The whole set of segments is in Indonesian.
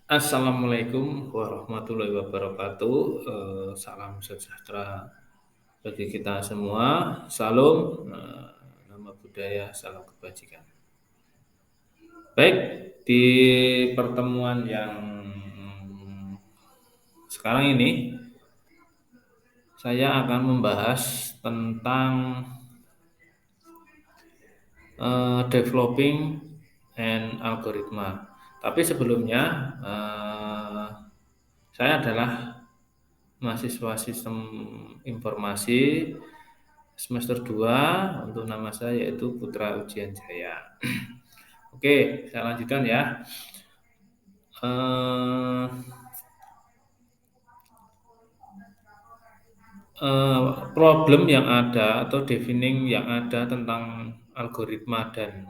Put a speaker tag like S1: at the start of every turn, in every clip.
S1: Assalamualaikum warahmatullahi wabarakatuh. Salam sejahtera bagi kita semua. Salam, nama budaya, salam kebajikan. Baik, di pertemuan yang sekarang ini saya akan membahas tentang developing and algoritma. Tapi sebelumnya, saya adalah mahasiswa sistem informasi semester 2 untuk nama saya yaitu Putra Ujian Jaya. Oke, saya lanjutkan ya. Eh, Problem yang ada atau defining yang ada tentang algoritma dan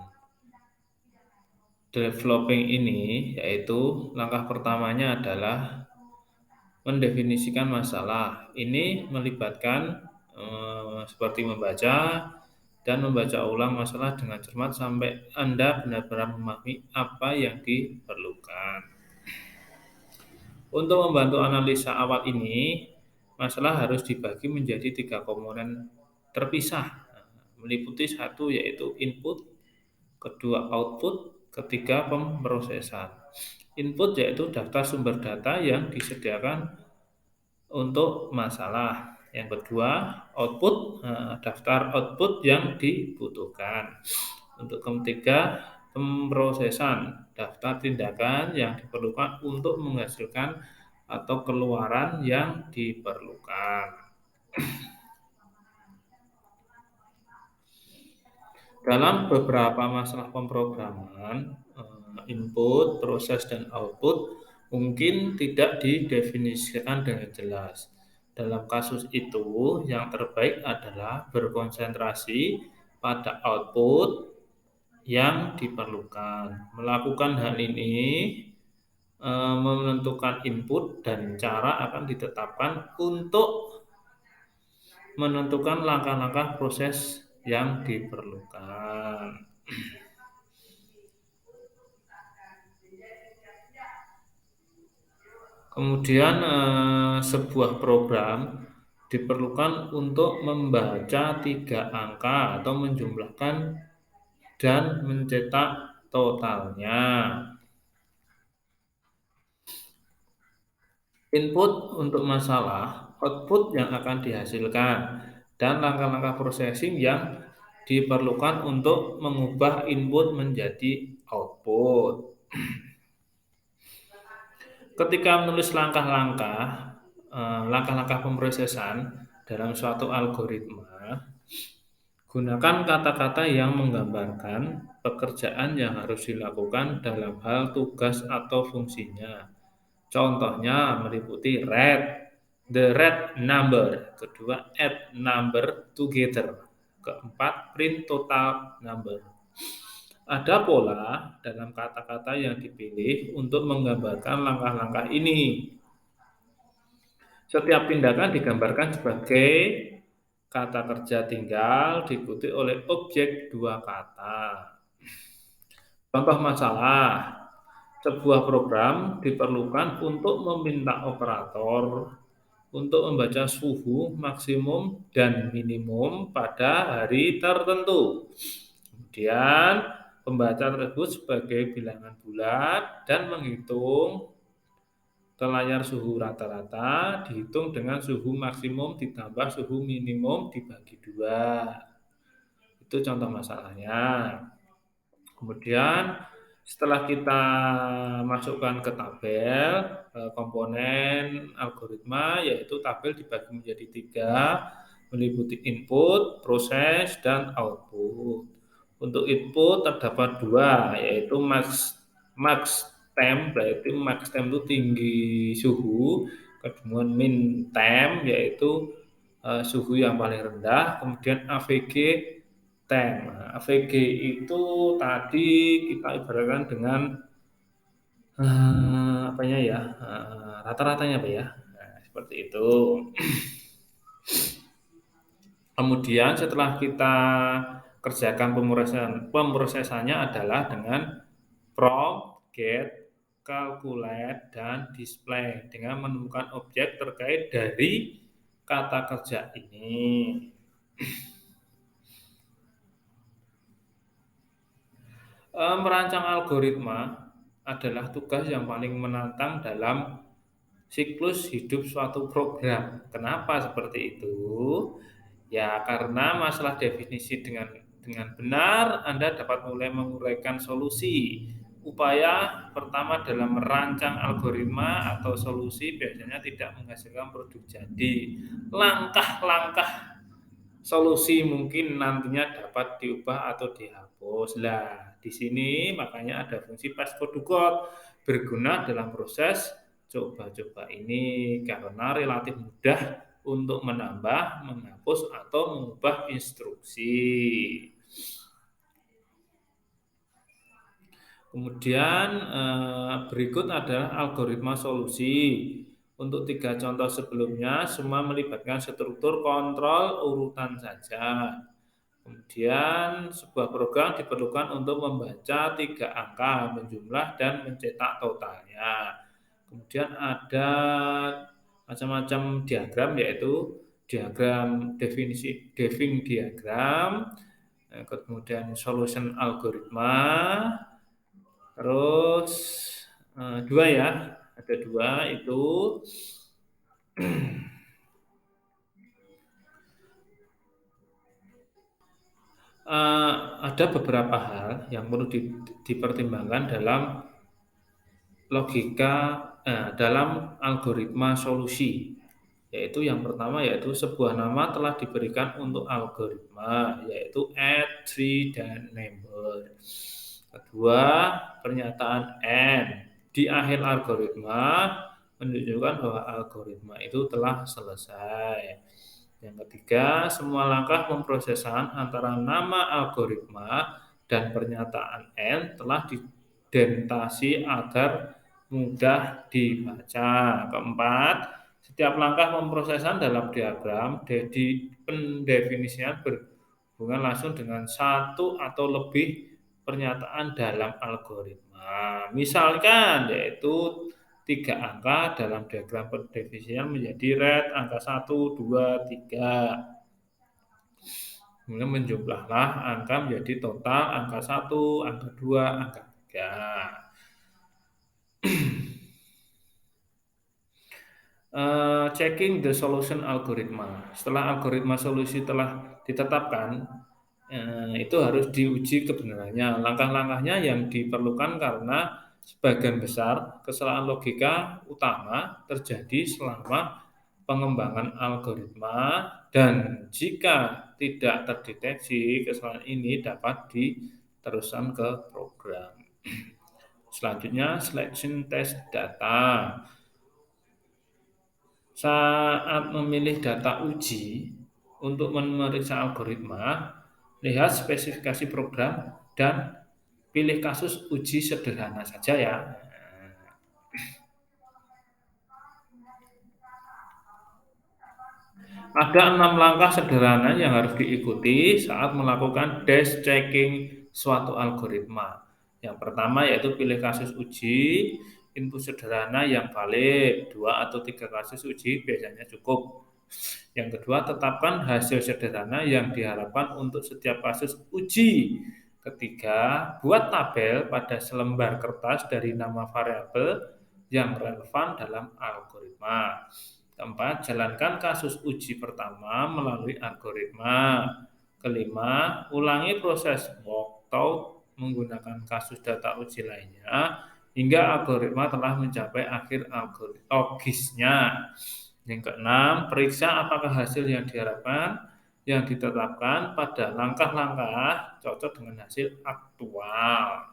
S1: developing ini yaitu langkah pertamanya adalah mendefinisikan masalah. Ini melibatkan seperti membaca dan membaca ulang masalah dengan cermat sampai Anda benar-benar memahami apa yang diperlukan. Untuk membantu analisa awal ini, masalah harus dibagi menjadi 3 komponen terpisah, meliputi satu yaitu input, kedua output, ketiga pemrosesan. Input yaitu daftar sumber data yang disediakan untuk masalah. Yang kedua, output, daftar output yang dibutuhkan. Untuk ketiga, pemrosesan, daftar tindakan yang diperlukan untuk menghasilkan atau keluaran yang diperlukan. Dalam beberapa masalah pemrograman, input, proses, dan output mungkin tidak didefinisikan dengan jelas. Dalam kasus itu, yang terbaik adalah berkonsentrasi pada output yang diperlukan. Melakukan hal ini menentukan input dan cara akan ditetapkan untuk menentukan langkah-langkah proses yang diperlukan. Kemudian sebuah program diperlukan untuk membaca 3 angka atau menjumlahkan dan mencetak totalnya. Input untuk masalah, output yang akan dihasilkan, dan langkah-langkah processing yang diperlukan untuk mengubah input menjadi output. Ketika menulis langkah-langkah pemrosesan dalam suatu algoritma, gunakan kata-kata yang menggambarkan pekerjaan yang harus dilakukan dalam hal tugas atau fungsinya. Contohnya meliputi read, the red number, kedua add number together, keempat print total number. Ada pola dalam kata-kata yang dipilih untuk menggambarkan langkah-langkah ini. Setiap tindakan digambarkan sebagai kata kerja tinggal diikuti oleh objek 2 kata. Contoh masalah, sebuah program diperlukan untuk meminta operator untuk membaca suhu maksimum dan minimum pada hari tertentu. Kemudian, pembaca tersebut sebagai bilangan bulat dan menghitung ke layar suhu rata-rata dihitung dengan suhu maksimum ditambah suhu minimum dibagi 2. Itu contoh masalahnya. Kemudian setelah kita masukkan ke tabel, komponen algoritma yaitu tabel dibagi menjadi 3, meliputi input, proses, dan output. Untuk input terdapat 2, yaitu max temp, yaitu max temp itu tinggi suhu, kemudian min temp yaitu suhu yang paling rendah, kemudian AVG temp. Nah, AVG itu tadi kita ibaratkan dengan apanya ya, rata-ratanya Pak ya. Nah, seperti itu. Kemudian setelah kita kerjakan pemrosesannya adalah dengan prompt, get, calculate, dan display dengan menemukan objek terkait dari kata kerja ini. Merancang algoritma adalah tugas yang paling menantang dalam siklus hidup suatu program. Kenapa seperti itu? Ya, karena masalah definisi dengan benar, Anda dapat mulai menguraikan solusi. Upaya pertama dalam merancang algoritma atau solusi biasanya tidak menghasilkan produk jadi. Langkah-langkah solusi mungkin nantinya dapat diubah atau dihapus. Lah, di sini makanya ada fungsi pass code berguna dalam proses coba-coba ini karena relatif mudah untuk menambah, menghapus, atau mengubah instruksi. Kemudian berikut adalah algoritma solusi. Untuk 3 contoh sebelumnya, semua melibatkan struktur kontrol urutan saja. Kemudian sebuah program diperlukan untuk membaca 3 angka, menjumlah dan mencetak totalnya. Kemudian ada macam-macam diagram, yaitu diagram definisi Deving diagram, kemudian solution algoritma, terus dua ya, ada dua itu ada beberapa hal yang perlu dipertimbangkan dalam logika dalam algoritma solusi, yaitu yang pertama yaitu sebuah nama telah diberikan untuk algoritma, yaitu add, tree, dan number. Kedua, pernyataan and di akhir algoritma menunjukkan bahwa algoritma itu telah selesai. Yang ketiga, semua langkah pemrosesan antara nama algoritma dan pernyataan N telah didentasi agar mudah dibaca. Keempat, setiap langkah pemrosesan dalam diagram di pendefinisian berhubungan langsung dengan satu atau lebih pernyataan dalam algoritma. Misalkan yaitu 3 angka dalam diagram pendefinisian menjadi red angka 1, 2, 3. Kemudian menjumlahlah angka menjadi total angka 1, angka 2, angka 3. Checking the solution algoritma. Setelah algoritma solusi telah ditetapkan, itu harus diuji kebenarannya. Langkah-langkahnya yang diperlukan karena sebagian besar kesalahan logika utama terjadi selama pengembangan algoritma, dan jika tidak terdeteksi kesalahan ini dapat diteruskan ke program. Selanjutnya, selection test data. Saat memilih data uji untuk memeriksa algoritma, lihat spesifikasi program dan pilih kasus uji sederhana saja ya. Ada 6 langkah sederhana yang harus diikuti saat melakukan dash checking suatu algoritma. Yang pertama yaitu pilih kasus uji, input sederhana yang valid, 2 atau 3 kasus uji biasanya cukup. Yang kedua, tetapkan hasil sederhana yang diharapkan untuk setiap kasus uji. Ketiga, buat tabel pada selembar kertas dari nama variabel yang relevan dalam algoritma. Keempat, jalankan kasus uji pertama melalui algoritma. Kelima, ulangi proses walkthrough menggunakan kasus data uji lainnya hingga algoritma telah mencapai akhir logisnya. Yang keenam, periksa apakah hasil yang diharapkan yang ditetapkan pada langkah-langkah cocok dengan hasil aktual.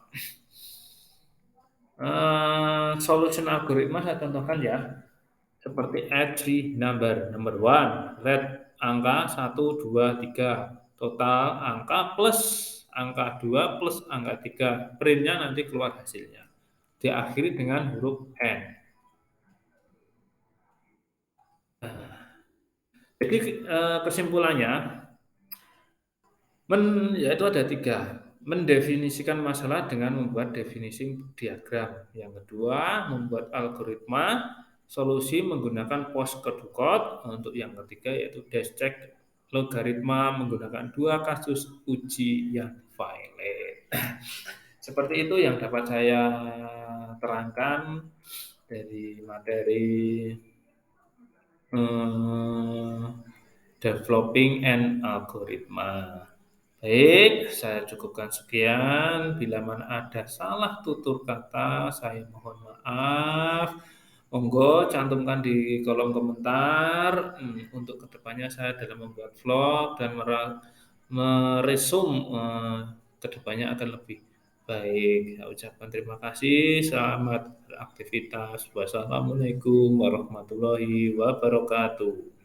S1: Solution algoritma saya contohkan ya. Seperti add three number. Number one, red angka 1, 2, 3. Total angka plus angka 2 plus angka 3. Printnya nanti keluar hasilnya. Diakhiri dengan huruf N. Jadi kesimpulannya, yaitu ada 3. mendefinisikan masalah dengan membuat definisi diagram. Yang kedua, membuat algoritma solusi menggunakan postcode. Untuk yang ketiga yaitu dash check logaritma menggunakan dua kasus uji yang violate. Seperti itu yang dapat saya terangkan dari materi eh, developing and algoritma. Baik, saya cukupkan sekian. Bila mana ada salah tutur kata, saya mohon maaf. Monggo cantumkan di kolom komentar. Untuk kedepannya saya dalam membuat vlog dan meresum kedepannya akan lebih baik. Saya ucapkan terima kasih. Selamat beraktivitas. Wassalamualaikum warahmatullahi wabarakatuh.